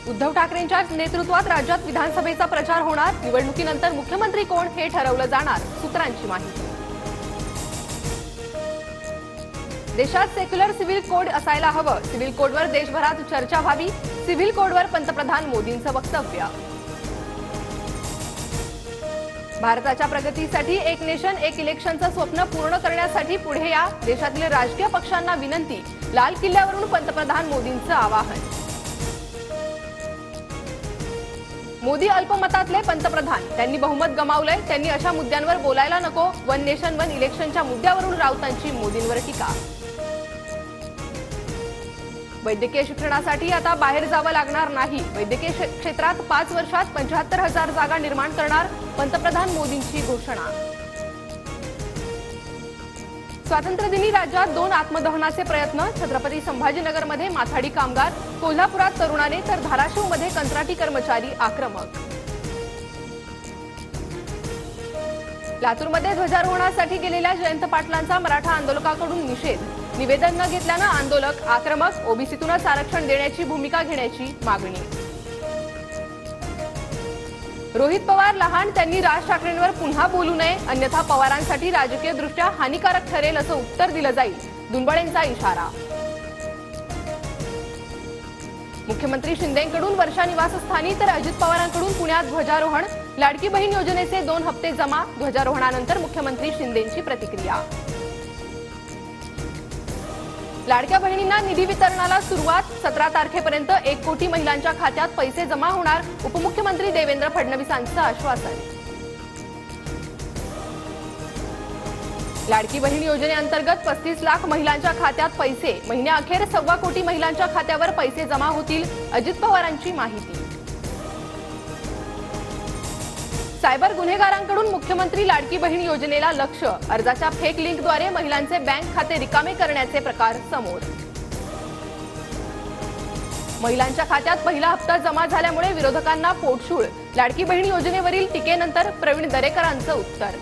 उद्धव ठाकरेंच्या नेतृत्वात राज्यात विधानसभेचा प्रचार होणार। निवडणुकीनंतर मुख्यमंत्री कोण हे ठरवलं जाणार, सूत्रांची माहिती। देशात सेक्युलर सिव्हिल कोड असायला हवं, सिव्हिल कोडवर देशभरात चर्चा व्हावी। सिव्हिल कोडवर पंतप्रधान मोदींचं वक्तव्य। भारताच्या प्रगतीसाठी एक नेशन एक इलेक्शनचं स्वप्न पूर्ण करण्यासाठी पुढे या, देशातील राजकीय पक्षांना विनंती। लाल किल्ल्यावरून पंतप्रधान मोदींचं आवाहन। मोदी अल्पमतातले पंतप्रधान, त्यांनी बहुमत गमावलंय, त्यांनी अशा मुद्द्यांवर बोलायला नको। वन नेशन वन इलेक्शनच्या मुद्द्यावरून राऊतांची मोदींवर टीका। वैद्यकीय शिक्षणासाठी आता बाहेर जावं लागणार नाही, वैद्यकीय क्षेत्रात 5 वर्षात 75,000 जागा निर्माण करणार, पंतप्रधान मोदींची घोषणा। स्वातंत्र्यदिनी राज्यात 2 आत्मदहनाचे प्रयत्न, छत्रपती संभाजीनगरमध्ये माथाडी कामगार, कोल्हापुरात तरुणाने तर धाराशिवमध्ये कंत्राटी कर्मचारी आक्रमक। लातूरमध्ये ध्वजारोहणासाठी गेलेल्या जयंत पाटलांचा मराठा आंदोलकांकडून निषेध, निवेदन न घेतल्यानं आंदोलक आक्रमक, ओबीसीतूनच आरक्षण देण्याची भूमिका घेण्याची मागणी। रोहित पवार लहान, त्यांनी राज ठाकरेंवर पुन्हा बोलू नये, अन्यथा पवारांसाठी राजकीयदृष्ट्या हानिकारक ठरेल असं उत्तर दिलं जाईल, दुंबळेंचा इशारा। मुख्यमंत्री शिंदेंकडून वर्षा निवासस्थानी तर अजित पवारांकडून पुण्यात ध्वजारोहण, लाडकी बहीण योजनेचे 2 हप्ते जमा, ध्वजारोहणानंतर मुख्यमंत्री शिंदेंची प्रतिक्रिया। लाडक्या बहिणींना निधी वितरणाला सुरुवात, 17 तारखेपर्यंत 1 कोटी महिलांच्या खात्यात पैसे जमा होणार, उपमुख्यमंत्री देवेंद्र फडणवीसांचं आश्वासन। लाडकी बहीण योजनेअंतर्गत 35 लाख महिलांच्या खात्यात पैसे, महिन्याअखेर 1.25 कोटी महिलांच्या खात्यावर पैसे जमा होतील, अजित पवारांची माहिती। सायबर गुन्हेगारांकडून मुख्यमंत्री लाडकी बहीण योजनेला लक्ष, अर्जाच्या फेक लिंकद्वारे महिलांचे बँक खाते रिकामे करण्याचे प्रकार समोर। महिलांच्या खात्यात पहिला हप्ता जमा झाल्यामुळे विरोधकांना पोटशूळ, लाडकी बहीण योजनेवरील टीकेनंतर प्रवीण दरेकरांचं उत्तर।